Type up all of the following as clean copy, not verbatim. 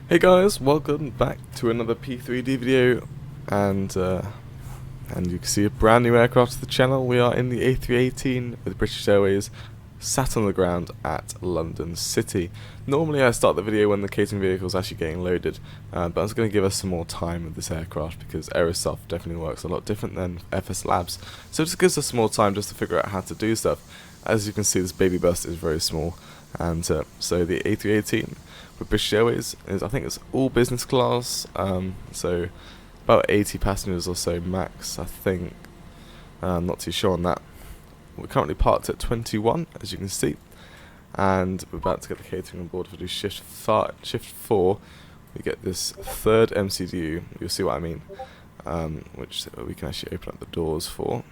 Hey guys, welcome back to another P3D video, and you can see a brand new aircraft to the channel. We are in the A318 with British Airways, sat on the ground at London City. Normally I start the video when the catering vehicle is actually getting loaded, but I was going to give us some more time with this aircraft because Aerosoft definitely works a lot different than FS Labs. So it just gives us some more time just to figure out how to do stuff. As you can see, this baby bus is very small, and so the A318 with British Airways is, I think it's all business class, so about 80 passengers or so max, I think. I'm not too sure on that. We're currently parked at 21, as you can see, and we're about to get the catering on board. If we do shift 4, we get this third MCDU, you'll see what I mean, which we can actually open up the doors for.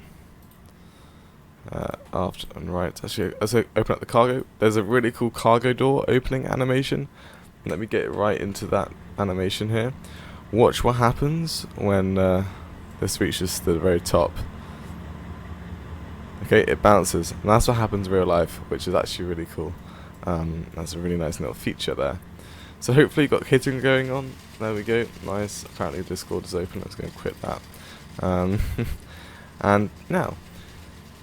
After and right, actually, as I open up the cargo, there's a really cool cargo door opening animation. Let me get right into that animation here. Watch what happens when this reaches the very top. Okay, it bounces, and that's what happens in real life, which is actually really cool. That's a really nice little feature there. So hopefully you've got catering going on. There we go, nice. Apparently Discord is open, let's go and quit that. And now,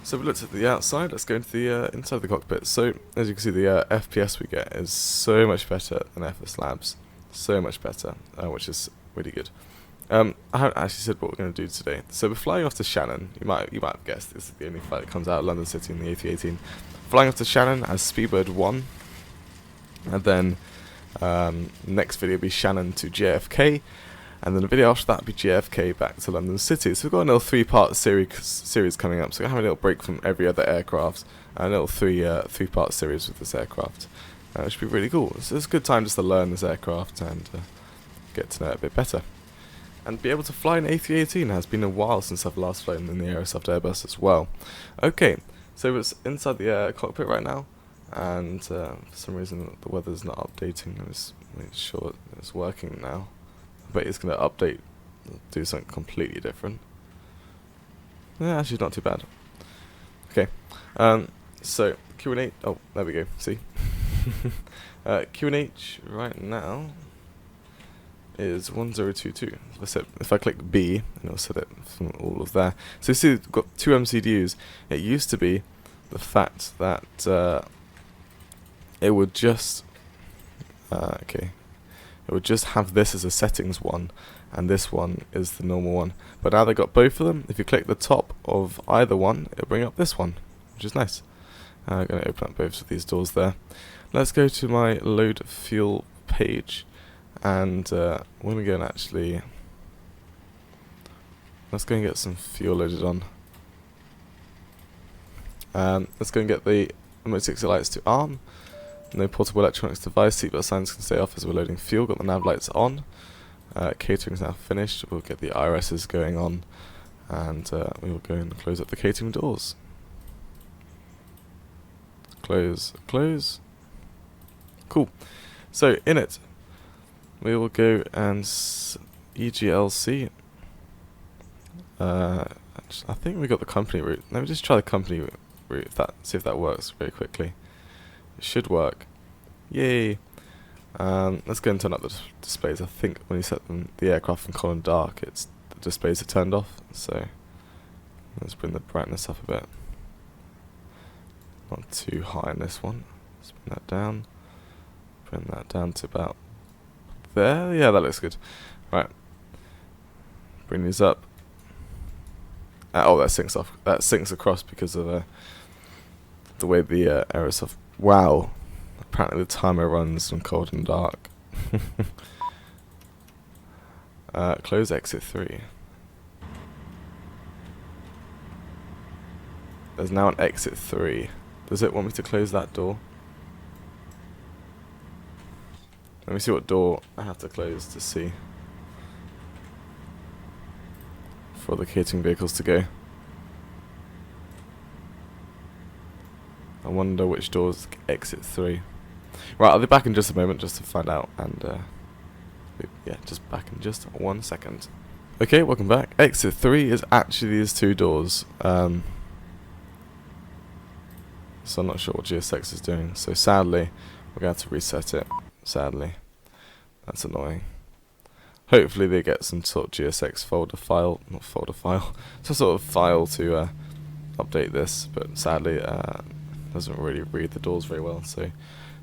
so we looked at the outside, let's go into the inside the cockpit. So, as you can see, the FPS we get is so much better than FS Labs. So much better, which is really good. I haven't actually said what we're going to do today. So we're flying off to Shannon. You might have guessed this is the only flight that comes out of London City in the A318. Flying off to Shannon as Speedbird 1. And then, next video will be Shannon to JFK. And then the video after that will be JFK back to London City. So we've got a little 3-part series coming up. So we're going to have a little break from every other aircraft. A little three-part series with this aircraft. Which should be really cool. So it's a good time just to learn this aircraft and get to know it a bit better. And be able to fly an A318 has been a while since I've last flown in the Aerosoft Airbus as well. Okay, so it's inside the cockpit right now. And for some reason the weather's not updating. I'm just making sure it's working now. But it's going to update, do something completely different. Yeah, actually not too bad. Okay, so Q&H, oh, there we go, see? Q&H right now is 1022. If I click B, and it'll set it from all of there. So you see we've got 2 MCDUs. It used to be the fact that it would just, it would just have this as a settings one, and this one is the normal one. But now they've got both of them. If you click the top of either one, it'll bring up this one, which is nice. I'm going to open up both of these doors there. Let's go to my load fuel page, and we're going to go and actually, let's go and get some fuel loaded on. Let's go and get the remote exit lights to arm. No portable electronics device, seatbelt signs can stay off as we're loading fuel, got the nav lights on. Catering's now finished, we'll get the IRSs going on, and we will go and close up the catering doors. Close, close. Cool. So, in it, we will go and EGLC. I think we got the company route. Let me just try the company route, see if that works very quickly. It should work. Yay! Let's go and turn up the displays. I think when you set the aircraft from column dark, the displays are turned off. So let's bring the brightness up a bit. Not too high in this one. Let's bring that down. Bring that down to about there. Yeah, that looks good. Right. Bring these up. Oh, that syncs off. That syncs across because of the way the Aerosoft. Wow, apparently the timer runs from cold and dark. Close exit 3. There's now an exit 3. Does it want me to close that door? Let me see what door I have to close to see for the catering vehicles to go. I wonder which doors exit 3. Right, I'll be back in just a moment just to find out, and yeah, just back in just 1 second. Okay, welcome back. Exit 3 is actually these 2 doors. So I'm not sure what GSX is doing. So sadly, we're going to have to reset it. Sadly. That's annoying. Hopefully they get some sort of GSX not folder file, some sort of file to update this, but sadly doesn't really read the doors very well, so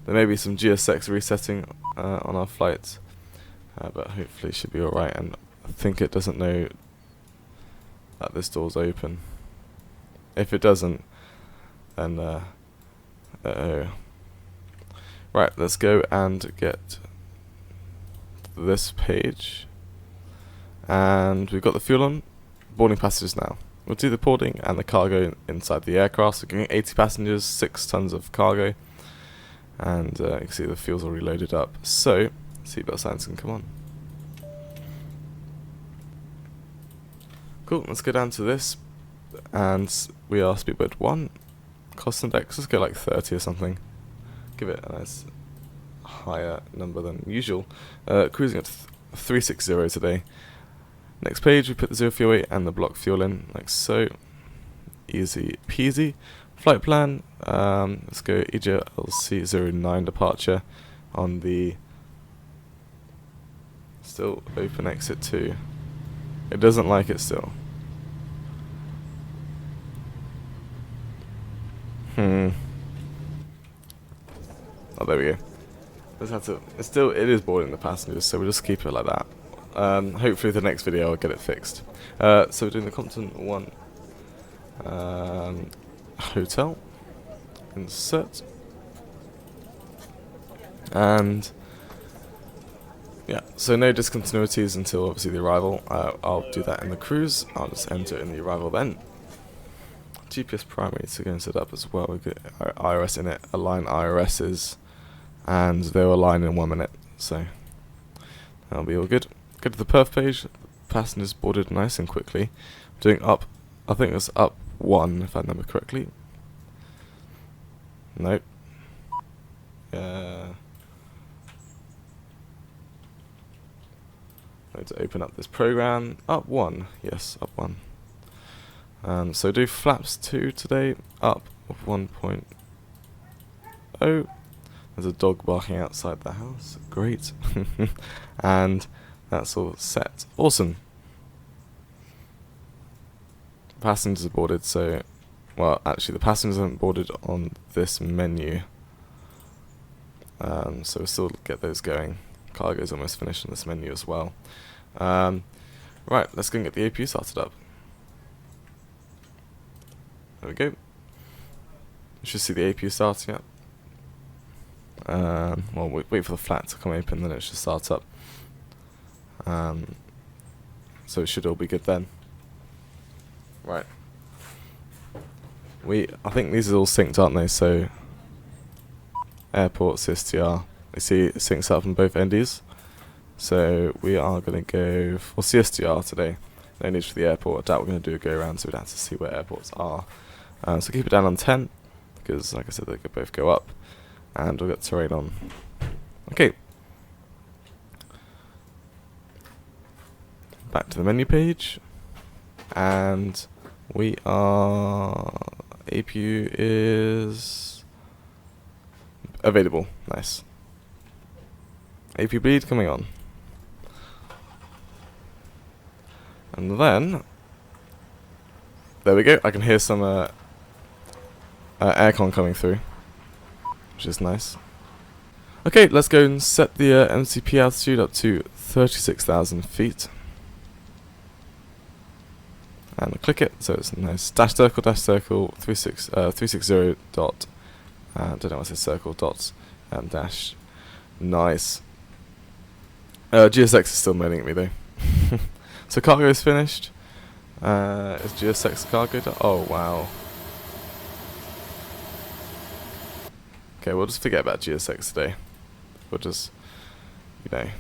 there may be some GSX resetting on our flights, but hopefully it should be alright, and I think it doesn't know that this door's open. If it doesn't, then uh-oh. Right, let's go and get this page, and we've got the fuel on, boarding passengers now. We'll do the boarding and the cargo inside the aircraft. So we're getting 80 passengers, 6 tons of cargo, and you can see the fuel's already loaded up. So seatbelt signs can come on. Cool, let's go down to this, and we are speedboat 1, cost index, let's go like 30 or something. Give it a nice higher number than usual. Cruising at 360 today. Next page, we put the 0 fuel weight and the block fuel in, like so. Easy peasy. Flight plan, let's go EGLC-EINN departure on the still open exit 2. It doesn't like it still. Oh, there we go. Just have to. It is boarding the passengers, so we'll just keep it like that. Hopefully, the next video I'll get it fixed. So we're doing the Compton 1 hotel. Insert. And yeah, so no discontinuities until obviously the arrival. I'll do that in the cruise. I'll just enter it in the arrival then. GPS primary to go and set up as well. We've got IRS in it, align IRSs, and they'll align in 1 minute, so that'll be all good. Go to the perf page. Passengers boarded nice and quickly. Doing up, I think it was up 1 if I remember correctly. Nope. Need to open up this program. Up 1, yes, up 1. So do flaps 2 today, up 1.0. There's a dog barking outside the house, great. And that's all set, awesome. Passengers are boarded, so, well, actually the passengers aren't boarded on this menu. So we'll still get those going. Cargo's almost finished on this menu as well. Right, let's go and get the APU started up. There we go. You should see the APU starting up. Well, wait for the flat to come open, then it should start up. So it should all be good then. Right. I think these are all synced, aren't they? So airport, CSTR. You see it syncs up on both NDs. So we are going to go for CSTR today. No need for the airport. I doubt we're going to do a go around, so we'd have to see where airports are. So keep it down on 10, because like I said, they could both go up. And we'll get terrain on. Okay. Back to the menu page. And we are... APU is... available. Nice. APU bleed coming on. And then... there we go. I can hear some aircon coming through, which is nice. Okay, let's go and set the MCP altitude up to 36,000 feet. And we'll click it, so it's nice. Dash circle, 360 dot, I don't know what I said, circle, dots, and dash. Nice. GSX is still moaning at me though. So cargo is finished. Is GSX cargo? Oh wow. Okay, we'll just forget about GSX today. We'll just,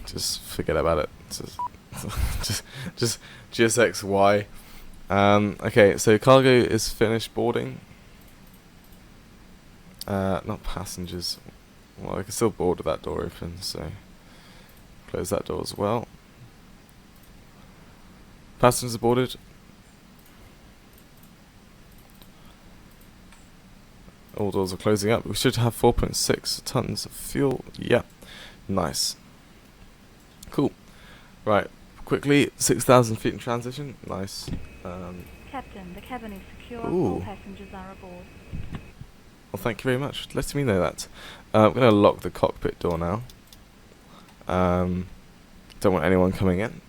just forget about it. Just GSX. Why? Okay, so cargo is finished boarding. Not passengers. Well, I can still board with that door open, so close that door as well. Passengers are boarded. All doors are closing up. We should have 4.6 tons of fuel. Yeah, nice. Cool. Right. Quickly, 6,000 feet in transition. Nice. Captain, the cabin is secure. Ooh. All passengers are aboard. Well, thank you very much for letting me know that. I'm going to lock the cockpit door now. Don't want anyone coming in.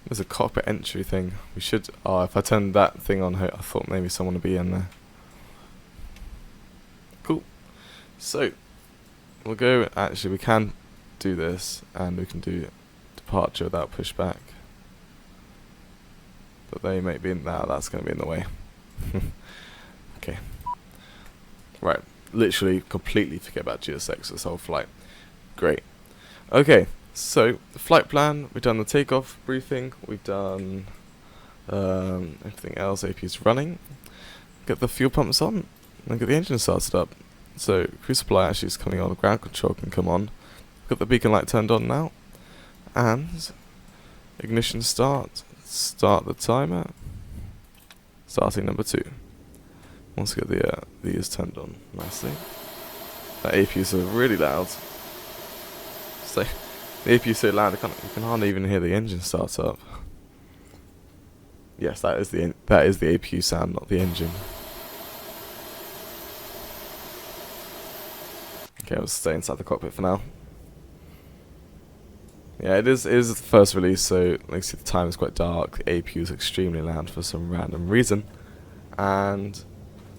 There's a cockpit entry thing. We should... Oh, if I turned that thing on, I thought maybe someone would be in there. Cool. So, we'll go... Actually, we can do this, and we can do departure without pushback. But they may be in... Now that's going to be in the way. Okay. Right. Literally completely forget about GSX this whole flight. Great. Okay. So, the flight plan, we've done the takeoff briefing, we've done everything else, APU's running, get the fuel pumps on, and get the engine started up. So, crew supply actually is coming on, ground control can come on, got the beacon light turned on now, and ignition start the timer, starting number 2. Once we get these turned on nicely. That APUs are really loud. So, the APU is so loud, you can hardly even hear the engine start up. Yes, that is the APU sound, not the engine. Okay, I'll stay inside the cockpit for now. Yeah, it is the first release, so like you see the time is quite dark. The APU is extremely loud for some random reason, and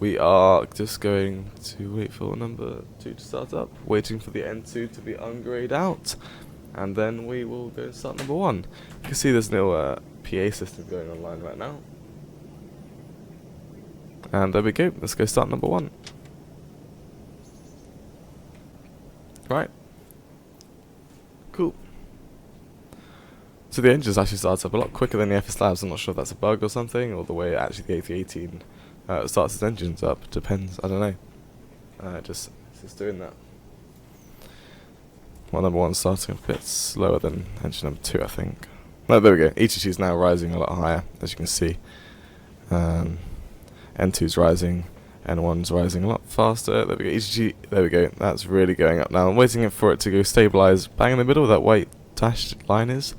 we are just going to wait for number 2 to start up, waiting for the N2 to be ungrayed out. And then we will go start number 1. You can see there's no PA system going online right now. And there we go. Let's go start number 1. Right. Cool. So the engines actually starts up a lot quicker than the FS Labs. I'm not sure if that's a bug or something, or the way actually the A318 starts its engines up. Depends. I don't know. It's just doing that. Well, number 1 starting a bit slower than engine number 2, I think. No, there we go. ETG is now rising a lot higher, as you can see. N2's rising, N1's rising a lot faster. There we go. ETG, there we go. That's really going up now. I'm waiting for it to go stabilise bang in the middle where that white dashed line is,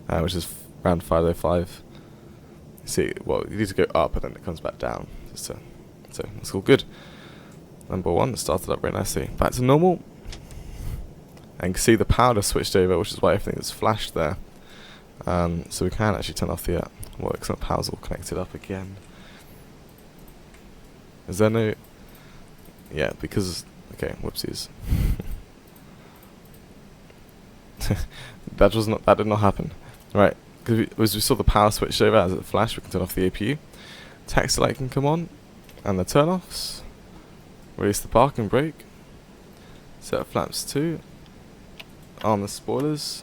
which is around 505. See, well, you need to go up and then it comes back down. So that's all good. Number 1 started up very nicely. Back to normal. And you can see the power switched over, which is why everything is flashed there. So we can actually turn off the works, and the power's all connected up again. Is there no... Yeah, because... Okay, whoopsies. That did not happen. Right, because as we saw the power switch over as it flashed, we can turn off the APU. Taxi light can come on, and the turn-offs. Release the parking brake. Set up flaps 2. On the spoilers,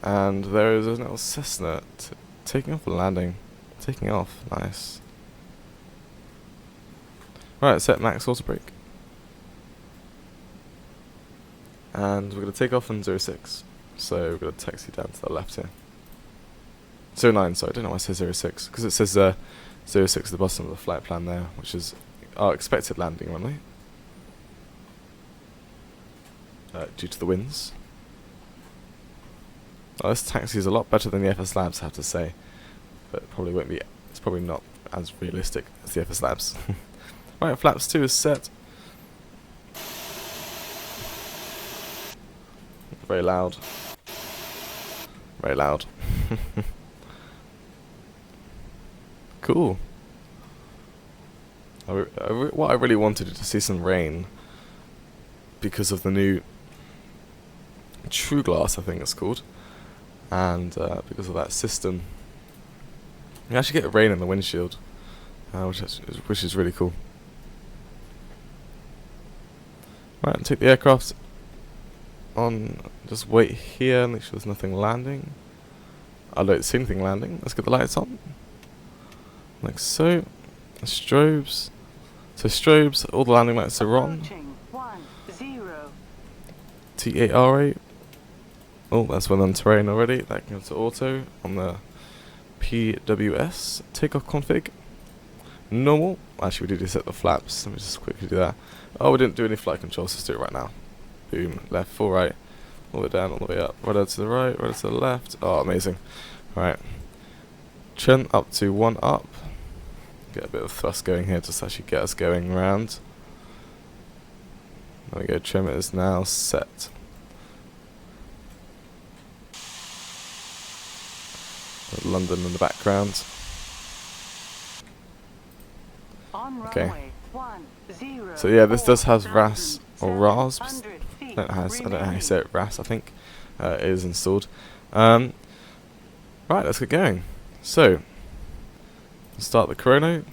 and there is a little Cessna taking off and landing. Taking off, nice. Right, set max auto brake, and we're going to take off on 06. So we're going to taxi down to the left here. 09, sorry, I don't know why I say 06, because it says 06 at the bottom of the flight plan there, which is our expected landing runway. Due to the winds. Oh, this taxi is a lot better than the FS Labs, I have to say, but it probably won't be. It's probably not as realistic as the FS Labs. Right, flaps 2 is set. Very loud. Very loud. Cool. What I really wanted to see some rain because of the new True Glass, I think it's called, and because of that system, you actually get rain in the windshield, which is really cool. Right, take the aircraft on. Just wait here, make sure there's nothing landing. I don't see anything landing. Let's get the lights on, like so. Strobes. So strobes, all the landing lights are on. TARA. Oh, that's one on terrain already. That can go to auto on the PWS. Takeoff config. Normal. Actually, we did set the flaps. Let me just quickly do that. Oh, we didn't do any flight controls. Let's do it right now. Boom. Left, full right. All the way down, all the way up. Rudder to the right, rudder to the left. Oh, amazing. Right. Trim up to 1 up. Get a bit of thrust going here, just actually get us going round. There we go, trim is now set. London in the background. Okay. So yeah, this does have RAS or RAS. It has, I don't know how you say it, RAS I think. It is installed. Right, let's get going. So, start the chrono.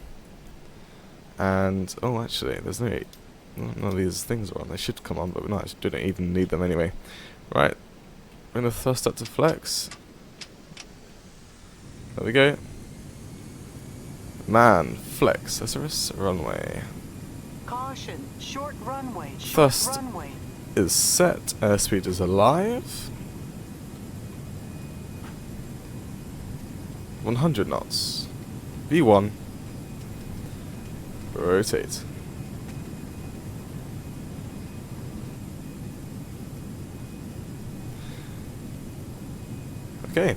And, oh actually, there's none of these things are on. They should come on, but we don't even need them anyway. Right, we're going to thrust up to flex. There we go. Man, flex. SRS runway. Caution, short runway. Thrust is set. Airspeed is alive. 100 knots. V1. Rotate. Okay.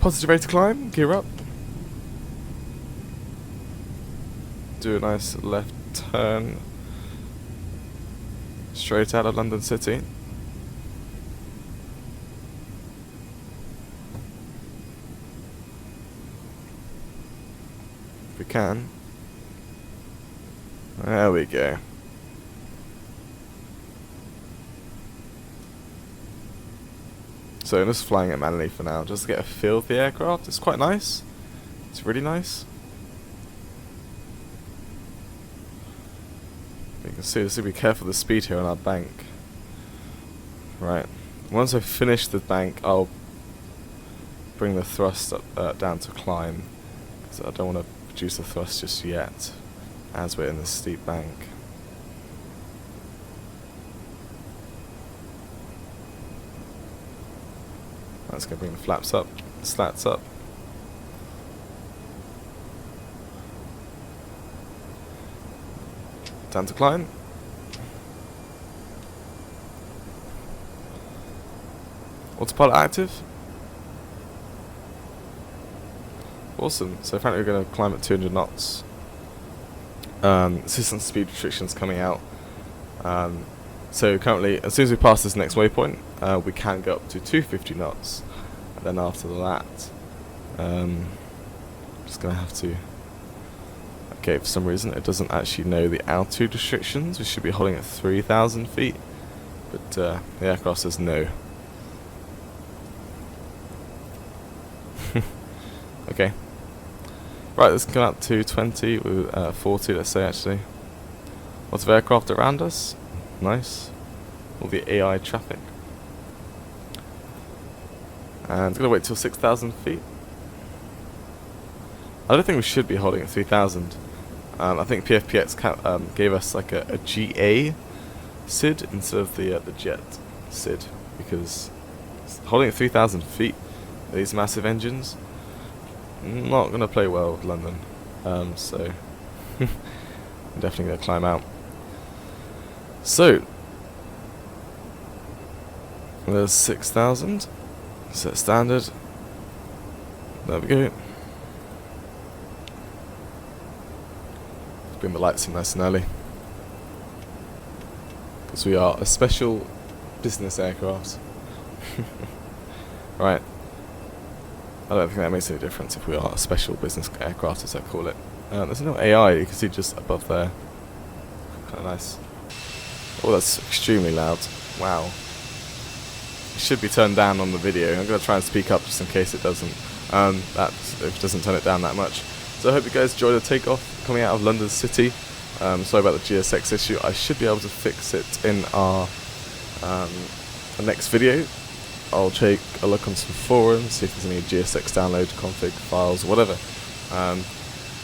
Positive rate of climb, gear up. Do a nice left turn. Straight out of London City. If we can. There we go. So I'm just flying it manually for now, just to get a feel of the aircraft. It's quite nice. It's really nice. You can see, just be careful of the speed here on our bank. Right. Once I finish the bank, I'll bring the thrust up, down to climb. Because I don't want to produce the thrust just yet, as we're in this steep bank. That's going to bring the flaps up, slats up. Down to climb. Autopilot active. Awesome. So apparently we're going to climb at 200 knots. Assistance speed restrictions coming out. So currently, as soon as we pass this next waypoint, we can go up to 250 knots. And then after that, just going to have to... Okay, for some reason it doesn't actually know the altitude restrictions. We should be holding at 3,000 feet. But the aircraft says no. Okay. Right, let's go out to 20, with 40 let's say actually. Lots of aircraft around us. Nice. All the AI traffic. And gonna wait till 6,000 feet. I don't think we should be holding at 3,000. I think PFPX gave us like a GA SID instead of the jet SID, because holding at 3,000 feet, these massive engines, not gonna play well with London. So I'm definitely gonna climb out. So there's 6,000. Set standard. There we go. Bring the lights in nice and early, because we are a special business aircraft. Right. I don't think that makes any difference if we are a special business aircraft, as I call it. There's no AI, you can see just above there. Kind of nice. Oh, that's extremely loud. Wow. It should be turned down on the video. I'm going to try and speak up just in case it doesn't. If it doesn't turn it down that much. So I hope you guys enjoyed the takeoff coming out of London City. Sorry about the GSX issue. I should be able to fix it in our next video. I'll take a look on some forums, see if there's any GSX download config files or whatever.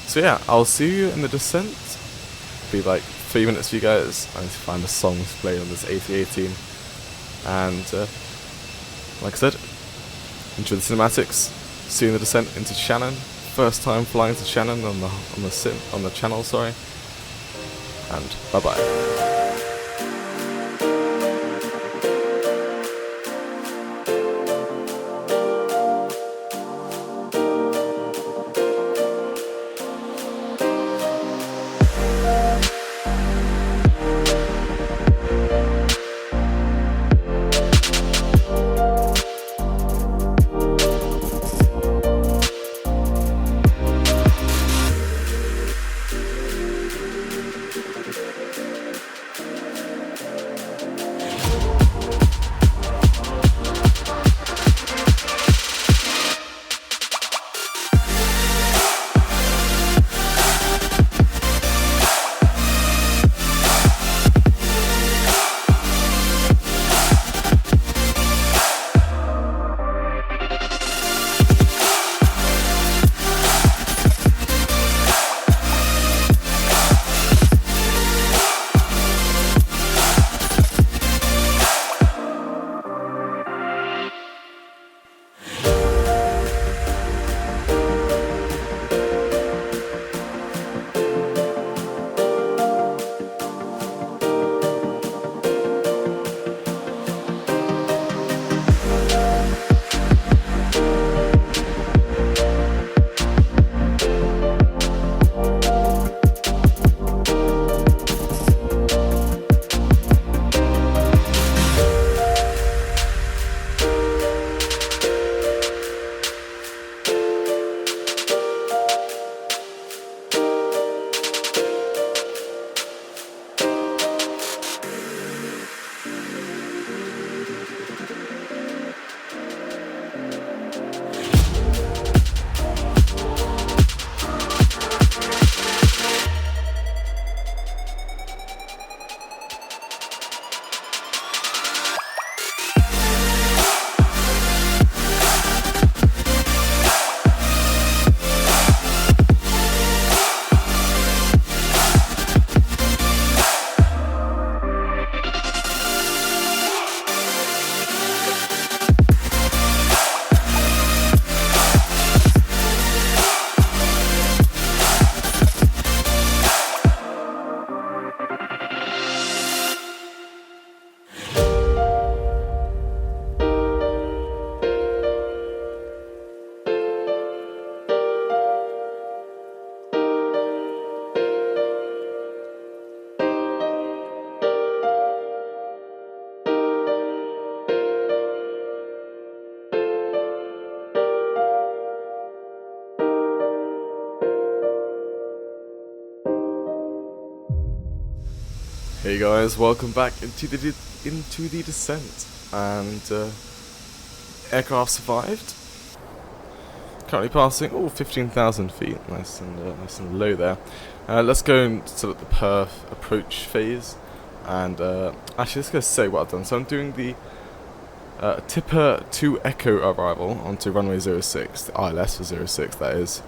So yeah, I'll see you in the descent. Be like 3 minutes for you guys. I need to find the songs played on this A318. And like I said, enjoy the cinematics. See you in the descent into Shannon. First time flying to Shannon on the channel, sorry. And bye bye. Hey guys, welcome back into the descent, and aircraft survived. Currently passing 15,000 feet, nice and low there. Let's go into the perf approach phase, and actually let's go say what I've done. So I'm doing the Tipper 2 Echo arrival onto runway 06, the ILS for 06 that is,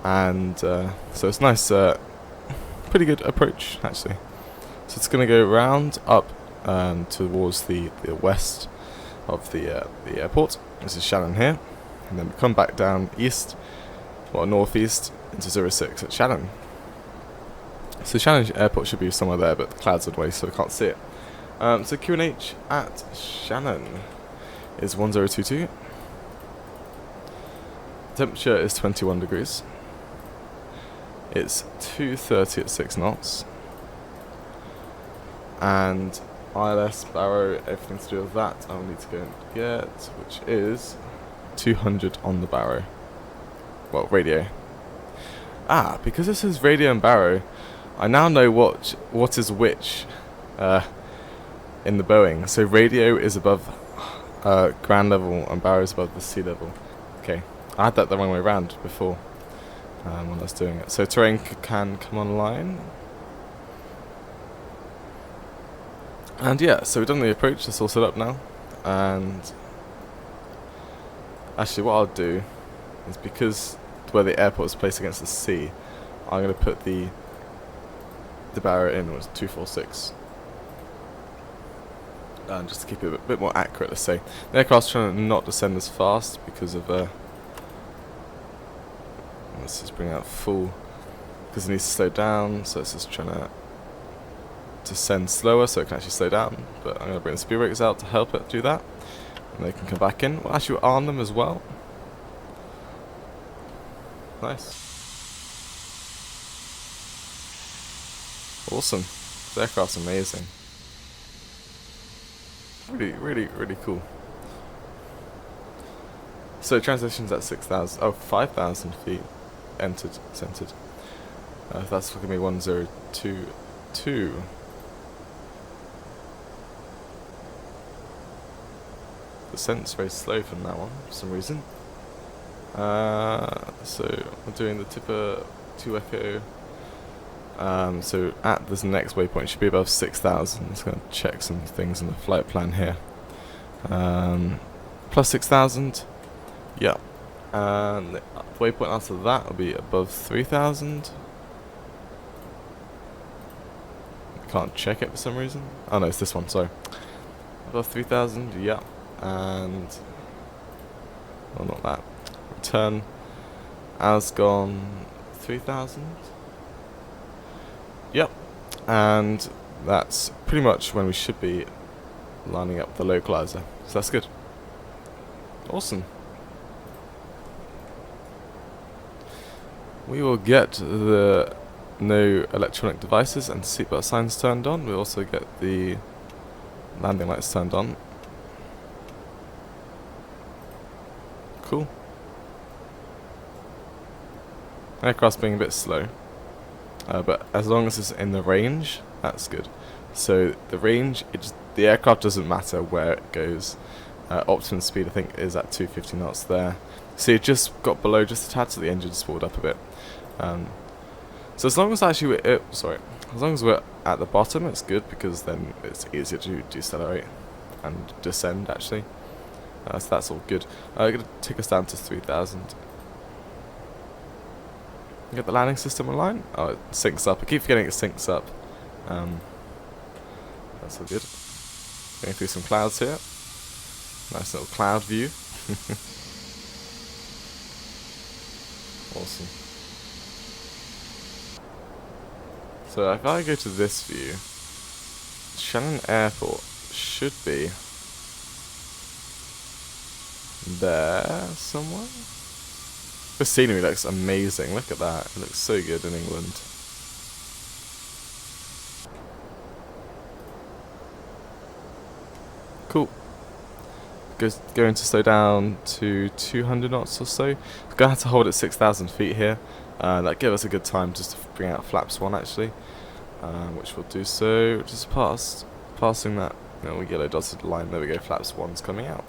and so it's nice, pretty good approach actually. So it's going to go round up towards the west of the airport. This is Shannon here, and then we come back down east, or northeast, into 06 at Shannon. So Shannon Airport should be somewhere there, but the clouds are away, so we can't see it. So QNH at Shannon is 1022. Temperature is 21 degrees. It's 2:30 at 6 knots. And ILS, barrow, everything to do with that I'll need to go and get, which is 200 on the barrow. Well, radio. Because this is radio and barrow, I now know what is which in the Boeing. So radio is above ground level and barrow is above the sea level. Okay, I had that the wrong way around before when I was doing it. So terrain can come online. And yeah, so we've done the approach, it's all set up now, and actually what I'll do is, because where the airport is placed against the sea, I'm going to put the barrier in, which is 246, just to keep it a bit more accurate, let's say. The aircraft's trying to not descend as fast because of, let's just bring out full, because it needs to slow down, so it's just trying to descend slower so it can actually slow down, but I'm going to bring the speed brakes out to help it do that, and they can come back in. We'll actually arm them as well. Nice. Awesome. This aircraft's amazing. Really cool. So transitions at 5,000 feet centered. That's going to be 1022. Descent's very slow from that one for some reason. So we're doing the Tipper 2 Echo. So at this next waypoint it should be above 6,000. I'm just going to check some things in the flight plan here. Plus 6,000. Yeah. And the waypoint after that will be above 3,000. Can't check it for some reason. Oh no, it's this one, sorry. Above 3,000, yeah. And well, not that. Return as gone 3,000. Yep. And that's pretty much when we should be lining up the localizer. So that's good. Awesome. We will get the no electronic devices and seatbelt signs turned on. We also get the landing lights turned on. Cool. Aircraft's being a bit slow, but as long as it's in the range, that's good. So the range, the aircraft doesn't matter where it goes. Optimum speed I think is at 250 knots there. So it just got below just a tad, so the engine spooled up a bit. So as long as as long as we're at the bottom, it's good, because then it's easier to decelerate and descend actually. So that's all good. I'm going to take us down to 3,000. Get the landing system online. Oh, it syncs up. I keep forgetting it syncs up. That's all good. Going through some clouds here. Nice little cloud view. Awesome. So if I go to this view, Shannon Airport should be there somewhere. The scenery looks amazing. Look at that. It looks so good in England. Cool. Going to slow down to 200 knots or so. We're going to have to hold at 6,000 feet here. That gives us a good time just to bring out flaps 1 actually. which will do so just passing that yellow dotted line. There we go, flaps 1's coming out.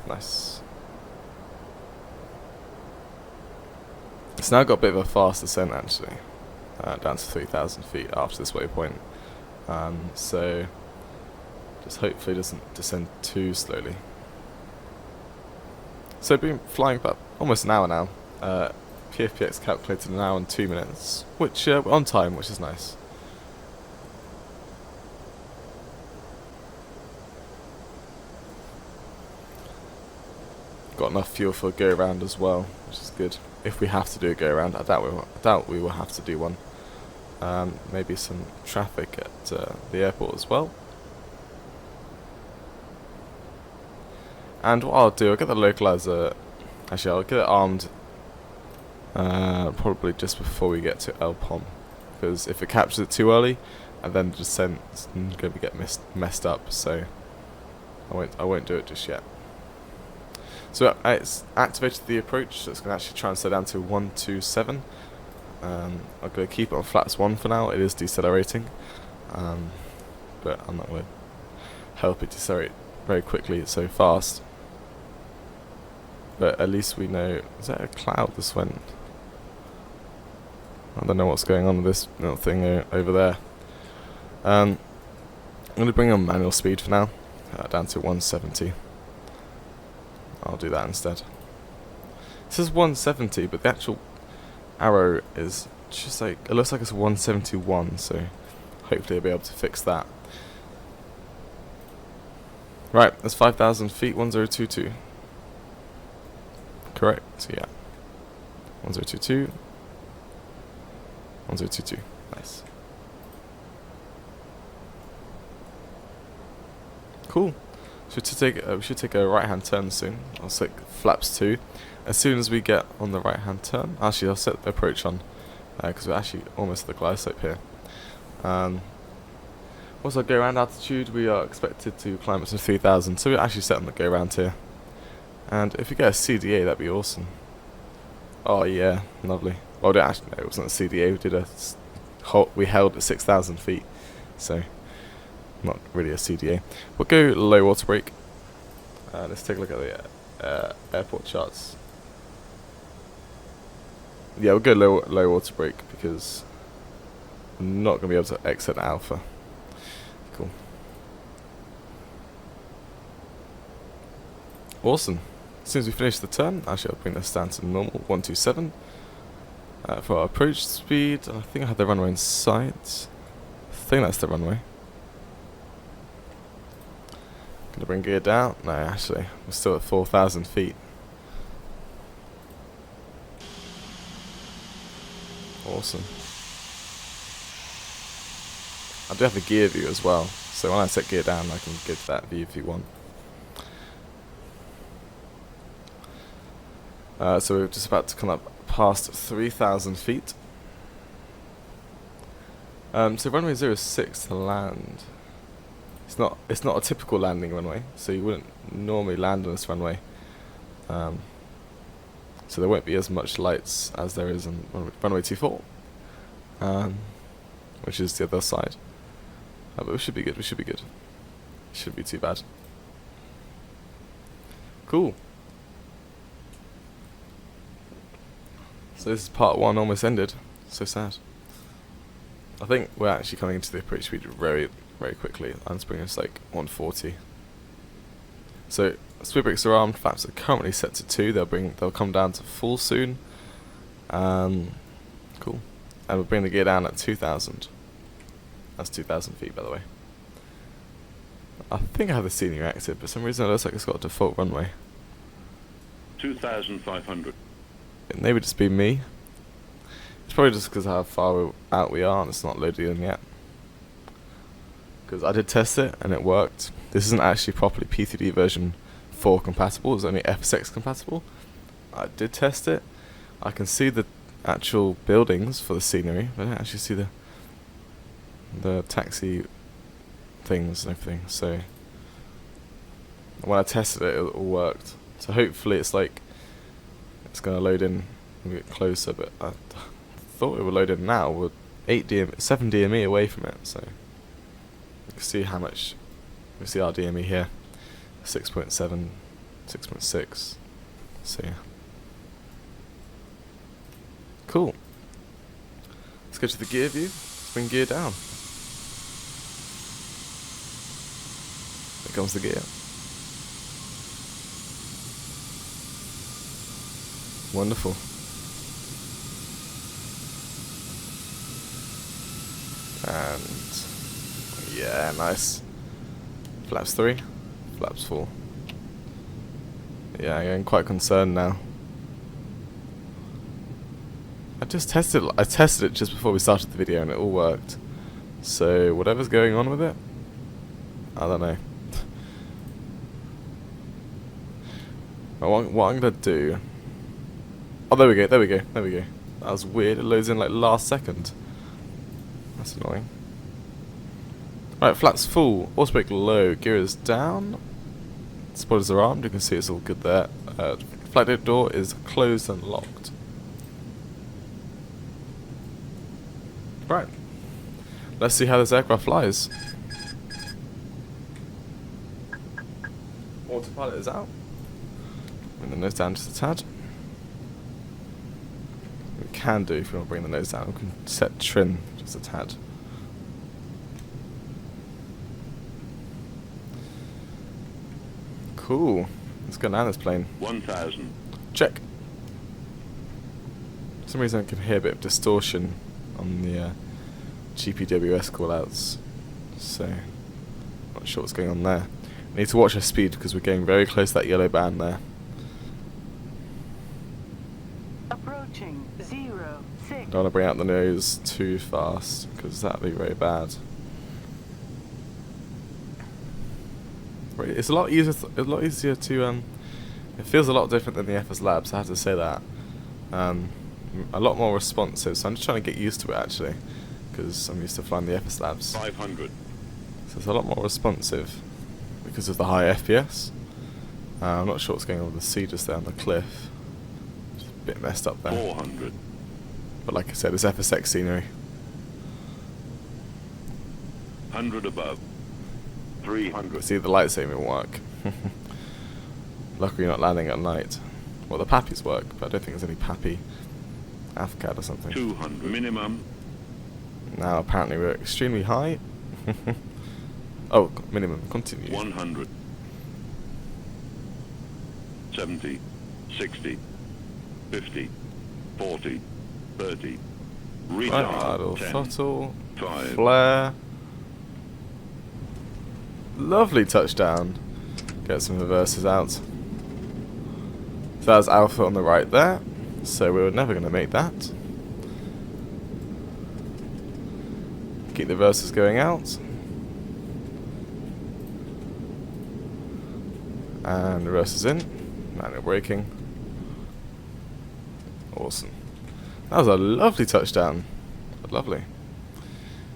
Nice. It's now got a bit of a fast descent actually, down to 3,000 feet after this waypoint. So just hopefully it doesn't descend too slowly. So been flying about almost an hour now. PFPX calculated an hour and 2 minutes, which we're on time, which is nice. Got enough fuel for a go around as well, which is good. If we have to do a go around, I doubt we will have to do one. Maybe some traffic at the airport as well. And what I'll do, I'll get the localizer. Actually, I'll get it armed probably just before we get to El Pom, because if it captures it too early, and then the descent's going to get messed up. So I won't do it just yet. So it's activated the approach, so it's going to actually try and slow down to 127. I'm going to keep it on flaps 1 for now. It is decelerating, but I'm not going to help it decelerate very quickly. It's so fast. But at least we know. Is that a cloud this went? I don't know what's going on with this little thing over there. I'm going to bring on manual speed for now, down to 170. I'll do that instead. It says 170, but the actual arrow is just like, it looks like it's 171, so hopefully I'll be able to fix that. Right, that's 5,000 feet, 1022. Correct, yeah. 1022. 1022. Nice. Cool. So we should take a right-hand turn soon. I'll set flaps 2. As soon as we get on the right-hand turn, actually I'll set the approach on, because we're actually almost at the glide slope here. Once I go around altitude, we are expected to climb up to 3,000, so we're actually set on the go around here. And if we get a CDA, that'd be awesome. Oh yeah, lovely. Well, actually, no, it wasn't a CDA. We held at 6,000 feet, so not really a CDA. We'll go low water brake. Let's take a look at the airport charts. Yeah, we'll go low water brake because I'm not going to be able to exit Alpha. Cool. Awesome. As soon as we finish the turn, actually I'll bring this down to normal, 127. For our approach speed, I think I had the runway in sight. I think that's the runway. Gonna bring gear down? No, actually, we're still at 4,000 feet. Awesome. I do have a gear view as well, so when I set gear down I can get that view if you want. So we're just about to come up past 3,000 feet. So runway 06 to land. It's not a typical landing runway, so you wouldn't normally land on this runway. So there won't be as much lights as there is on runway 24, which is the other side. But we should be good. We should be good. Shouldn't be too bad. Cool. So this is part 1 almost ended. So sad. I think we're actually coming into the approach speed very, very quickly. Land's bringing us like 140. So speed brakes are armed. Flaps are currently set to 2. They'll come down to full soon. Cool. And we'll bring the gear down at 2,000. That's 2,000 feet, by the way. I think I have the senior active, but for some reason it looks like it's got a default runway. 2,500. It may just be me. It's probably just because of how far out we are and it's not loaded in yet. Because I did test it and it worked. This isn't actually properly P3D version 4 compatible, it's only F6 compatible. I did test it. I can see the actual buildings for the scenery, but I don't actually see the taxi things and everything. So when I tested it, it all worked. So hopefully it's going to load in when we get closer, but I thought it would load in now. 7 DME away from it, so you can see how much. We see our DME here, 6.7, 6.6. So yeah, cool. Let's go to the gear view. Let's bring gear down. There comes the gear. Wonderful. And yeah, nice. Flaps 3, flaps 4. Yeah, I'm getting quite concerned now. I tested it just before we started the video and it all worked. So whatever's going on with it, I don't know. What I'm gonna do. Oh, there we go. That was weird. It loads in like last second. That's annoying. Right, flaps full. Autobrake low. Gear is down. Spoilers are armed. You can see it's all good there. Flight deck door is closed and locked. Right. Let's see how this aircraft flies. Autopilot is out. Bring the nose down just a tad. We can do, if we want to bring the nose down, we can set trim just a tad. Cool. Let's go down this plane. 1,000. Check. For some reason I can hear a bit of distortion on the GPWS callouts, so not sure what's going on there. We need to watch our speed because we're getting very close to that yellow band there. Approaching 06. Don't want to bring out the nose too fast because that'd be very bad. Right, it's a lot easier. To it feels a lot different than the FSLabs. I have to say that. A lot more responsive. So I'm just trying to get used to it actually, because I'm used to flying the FSLabs. 500. So it's a lot more responsive because of the high FPS. I'm not sure what's going on with the sea just there on the cliff. Just a bit messed up there. 400. But like I said, it's FSX scenery. 100 above. 300. See, the light saving work. Luckily, you're not landing at night. Well, the pappies work, but I don't think there's any pappy AFCAD or something. 200 minimum. Now, apparently, we're extremely high. Oh, minimum. Continue. 100. 70. 60. 50. 40. 30. Right, Retard. idle 10. throttle. 5. Flare. Lovely touchdown. Get some reverses out. So that's Alpha on the right there. So we were never going to make that. Keep the reverses going out. And reverses in. Manual braking. Awesome. That was a lovely touchdown. Lovely.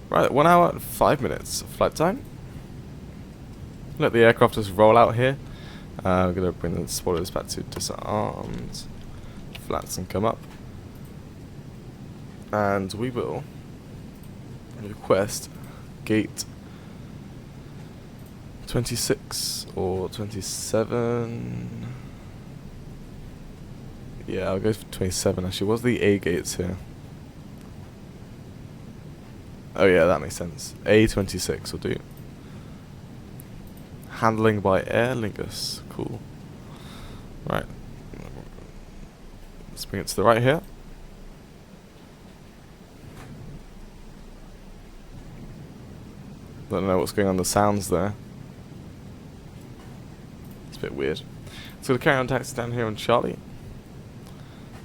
Right, 1 hour and 5 minutes of flight time. Let the aircraft just roll out here. We're going to bring the spoilers back to disarmed. Flats and come up. And we will request gate 26 or 27. Yeah, I'll go for 27 actually. What's the A gates here? Oh yeah, that makes sense. A26 will do. Handling by Aer Lingus. Cool. Right. Let's bring it to the right here. Don't know what's going on with the sounds there. It's a bit weird. So we'll carry on taxi down here on Charlie.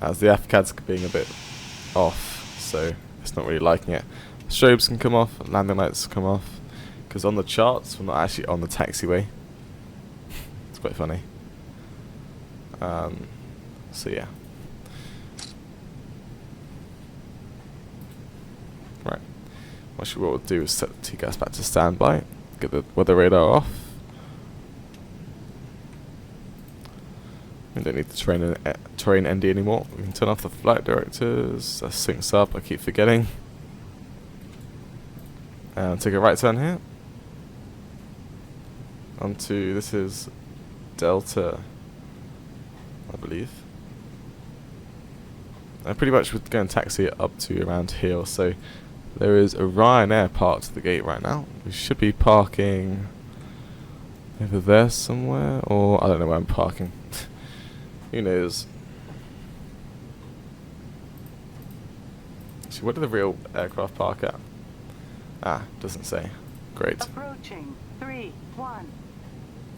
As the AFCAD's being a bit off, so it's not really liking it. Strobes can come off, landing lights come off. Because on the charts, we're not actually on the taxiway. It's quite funny. So yeah. Right. What we'll do is set the TCAS back to standby. Get the weather radar off. We don't need the terrain ND anymore. We can turn off the flight directors. That syncs up. I keep forgetting. And take a right turn here. Onto, this is Delta, I believe. And pretty much we're going to taxi it up to around here or so. There is a Ryanair parked at the gate right now. We should be parking over there somewhere, or I don't know where I'm parking. Who knows? Actually, where do the real aircraft park at? Ah, doesn't say. Great. Approaching 3-1.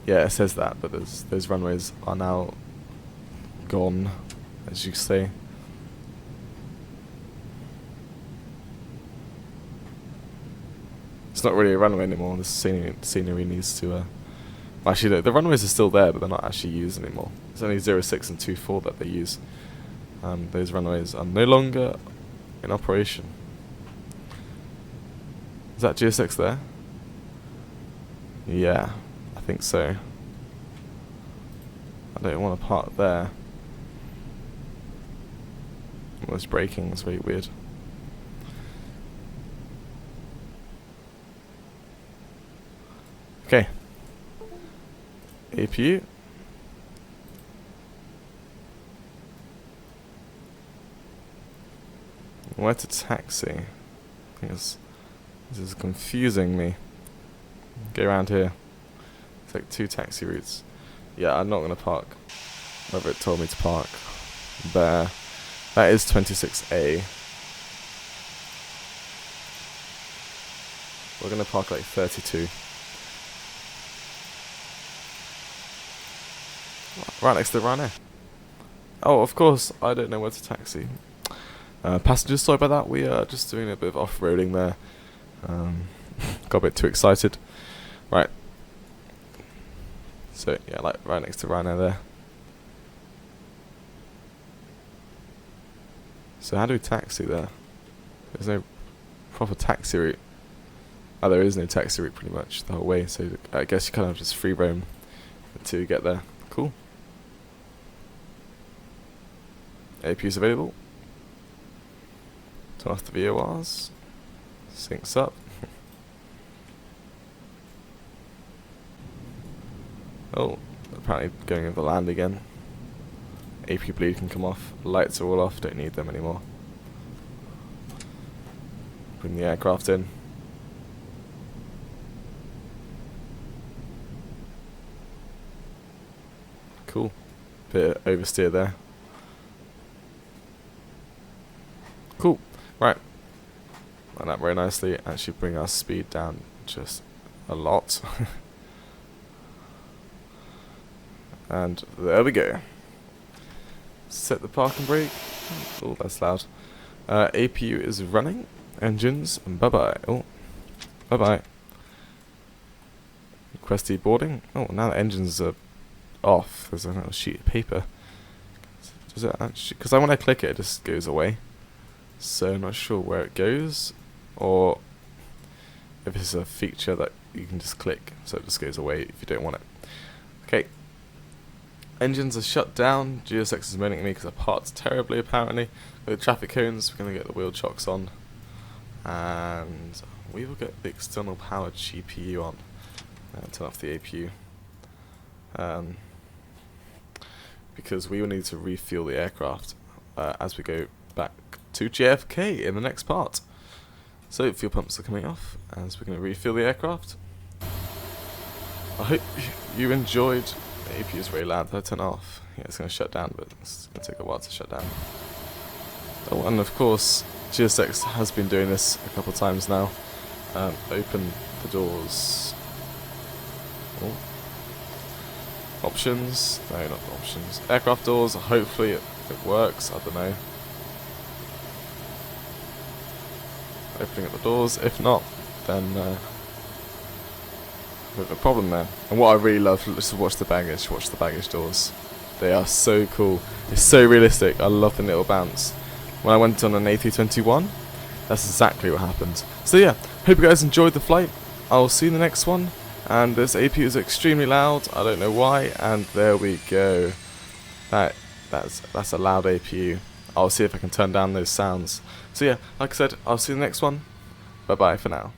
Yeah, it says that, but those runways are now gone, as you say. It's not really a runway anymore. The scenery needs to. Well, actually, the runways are still there, but they're not actually used anymore. It's only 06 and 24 that they use. Those runways are no longer in operation. Is that GSX there? Yeah, I think so. I don't want to park there. Well, it's braking. It's very weird. Okay. APU. Where to taxi? I think this is confusing me. Go around here. It's like 2 taxi routes. Yeah, I'm not going to park wherever it told me to park. There. That is 26A. We're going to park like 32. Right next to the Ryanair. Oh, of course, I don't know where to taxi. Passengers, sorry about that. We are just doing a bit of off-roading there. Got a bit too excited. Right. So, yeah, like right next to Ryanair there. So how do we taxi there? There's no proper taxi route. Oh, there is no taxi route pretty much the whole way, so I guess you kind of just free roam until you get there. Cool. APU's available. Turn off the VORs. Syncs up. Oh, apparently going over the land again. APU bleed can come off. Lights are all off, don't need them anymore. Bring the aircraft in. Cool. Bit of oversteer there. Cool. Right. Line up very nicely. Actually bring our speed down just a lot. And there we go. Set the parking brake. Oh, that's loud. APU is running. Engines. Bye-bye. Oh. Bye-bye. Request deboarding. Oh, now the engines are off. There's another sheet of paper. Does it actually... Because when I click it, it just goes away. So I'm not sure where it goes. Or if it's a feature that you can just click. So it just goes away if you don't want it. Okay. Engines are shut down. GSX is moaning at me because I parked terribly apparently. With the traffic cones, we're going to get the wheel chocks on. And we will get the external powered GPU on. Turn off the APU. Because we will need to refuel the aircraft as we go back to JFK in the next part. So fuel pumps are coming off as we're going to refuel the aircraft. I hope you enjoyed. The APU is very loud. Did I turn it off? Yeah, it's going to shut down, but it's going to take a while to shut down. Oh, and of course, GSX has been doing this a couple times now. Open the doors. Oh. Options? No, not options. Aircraft doors. Hopefully it works. I don't know. Opening up the doors. If not, then a bit of a problem there. And what I really love is to watch the baggage. Watch the baggage doors. They are so cool. It's so realistic. I love the little bounce. When I went on an A321, that's exactly what happened. So yeah, hope you guys enjoyed the flight. I'll see you in the next one. And this APU is extremely loud. I don't know why. And there we go. That's a loud APU. I'll see if I can turn down those sounds. So yeah, like I said, I'll see you in the next one. Bye bye for now.